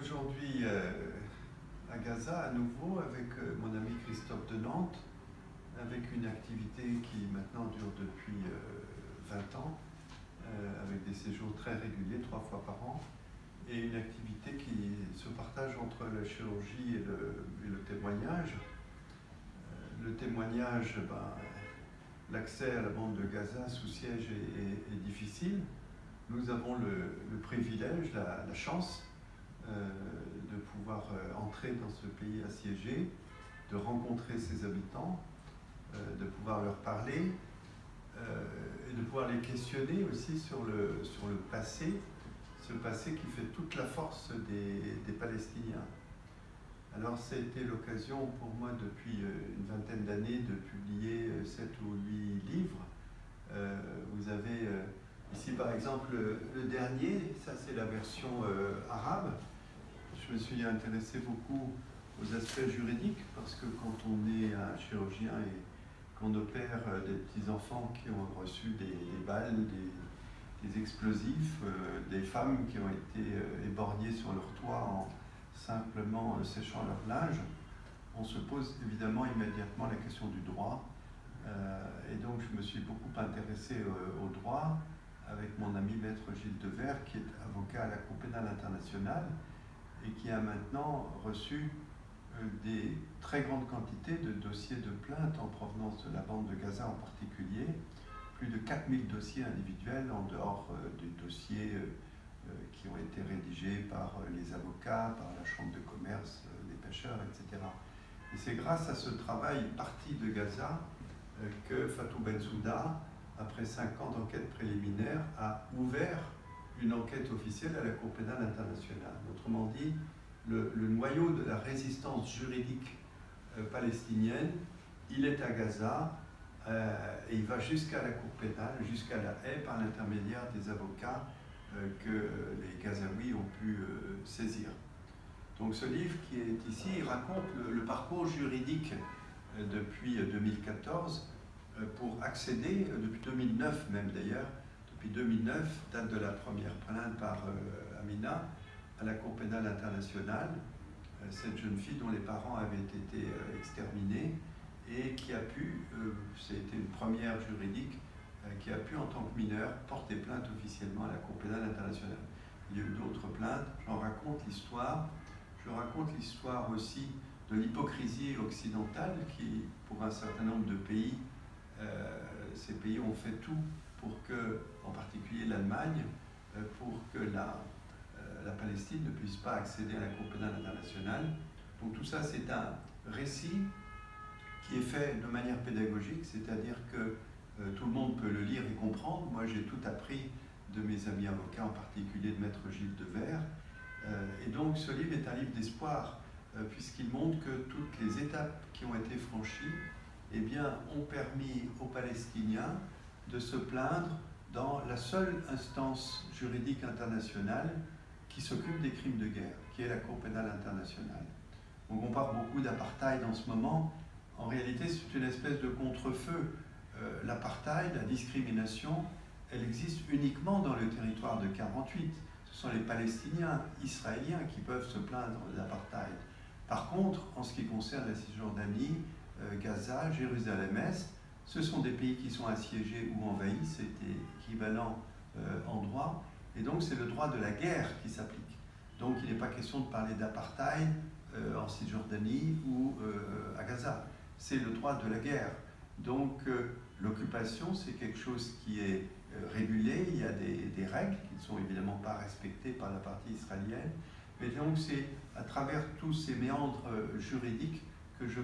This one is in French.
aujourd'hui à Gaza à nouveau avec mon ami Christophe de Nantes, avec une activité qui maintenant dure depuis 20 ans, avec des séjours très réguliers, 3 fois par an, et une activité qui se partage entre la chirurgie et le témoignage. Le témoignage, l'accès à la bande de Gaza sous siège est difficile. Nous avons le privilège, la chance de pouvoir entrer dans ce pays assiégé, de rencontrer ses habitants, de pouvoir leur parler et de pouvoir les questionner aussi sur le passé, ce passé qui fait toute la force des Palestiniens. Alors ça a été l'occasion pour moi depuis une vingtaine d'années de publier 7 ou 8 livres. Vous avez ici par exemple le dernier, ça c'est la version arabe. Je me suis intéressé beaucoup aux aspects juridiques parce que quand on est un chirurgien et qu'on opère des petits-enfants qui ont reçu des balles, des explosifs, des femmes qui ont été éborgnées sur leur toit en simplement séchant leur linge, on se pose évidemment immédiatement la question du droit. Et donc je me suis beaucoup intéressé au droit avec mon ami maître Gilles Devers, qui est avocat à la Cour pénale internationale et qui a maintenant reçu des très grandes quantités de dossiers de plainte en provenance de la bande de Gaza en particulier, plus de 4000 dossiers individuels en dehors des dossiers qui ont été rédigés par les avocats, par la chambre de commerce, les pêcheurs, etc. Et c'est grâce à ce travail parti de Gaza que Fatou Bensouda, après 5 ans d'enquête préliminaire, a ouvert une enquête officielle à la Cour pénale internationale. Autrement dit, le noyau de la résistance juridique palestinienne, il est à Gaza et il va jusqu'à la Cour pénale, jusqu'à la Haye par l'intermédiaire des avocats que les Gazaouis ont pu saisir. Donc ce livre qui est ici, il raconte le parcours juridique depuis 2014 pour accéder, depuis 2009 même d'ailleurs, depuis 2009, date de la première plainte par Amina, à la Cour pénale internationale, cette jeune fille dont les parents avaient été exterminés et qui a pu, c'était une première juridique, qui a pu en tant que mineur porter plainte officiellement à la Cour pénale internationale. Il y a eu d'autres plaintes, j'en raconte l'histoire. Je raconte l'histoire aussi de l'hypocrisie occidentale qui, pour un certain nombre de pays, ces pays ont fait tout pour que, en particulier l'Allemagne, pour que la Palestine ne puisse pas accéder à la Cour pénale internationale. Donc tout ça, c'est un récit qui est fait de manière pédagogique, c'est-à-dire que tout le monde peut le lire et comprendre. Moi, j'ai tout appris de mes amis avocats, en particulier de maître Gilles Devers. Et donc, ce livre est un livre d'espoir, puisqu'il montre que toutes les étapes qui ont été franchies eh bien, ont permis aux Palestiniens de se plaindre dans la seule instance juridique internationale qui s'occupe des crimes de guerre, qui est la Cour pénale internationale. Donc on parle beaucoup d'apartheid en ce moment. En réalité, c'est une espèce de contre-feu. L'apartheid, la discrimination, elle existe uniquement dans le territoire de 48. Ce sont les Palestiniens, Israéliens qui peuvent se plaindre de l'apartheid. Par contre, en ce qui concerne la Cisjordanie, Gaza, Jérusalem-Est, ce sont des pays qui sont assiégés ou envahis, c'est équivalent en droit, et donc c'est le droit de la guerre qui s'applique. Donc il n'est pas question de parler d'apartheid en Cisjordanie ou à Gaza, c'est le droit de la guerre. Donc l'occupation, c'est quelque chose qui est régulé, il y a des règles qui ne sont évidemment pas respectées par la partie israélienne, mais donc c'est à travers tous ces méandres juridiques que je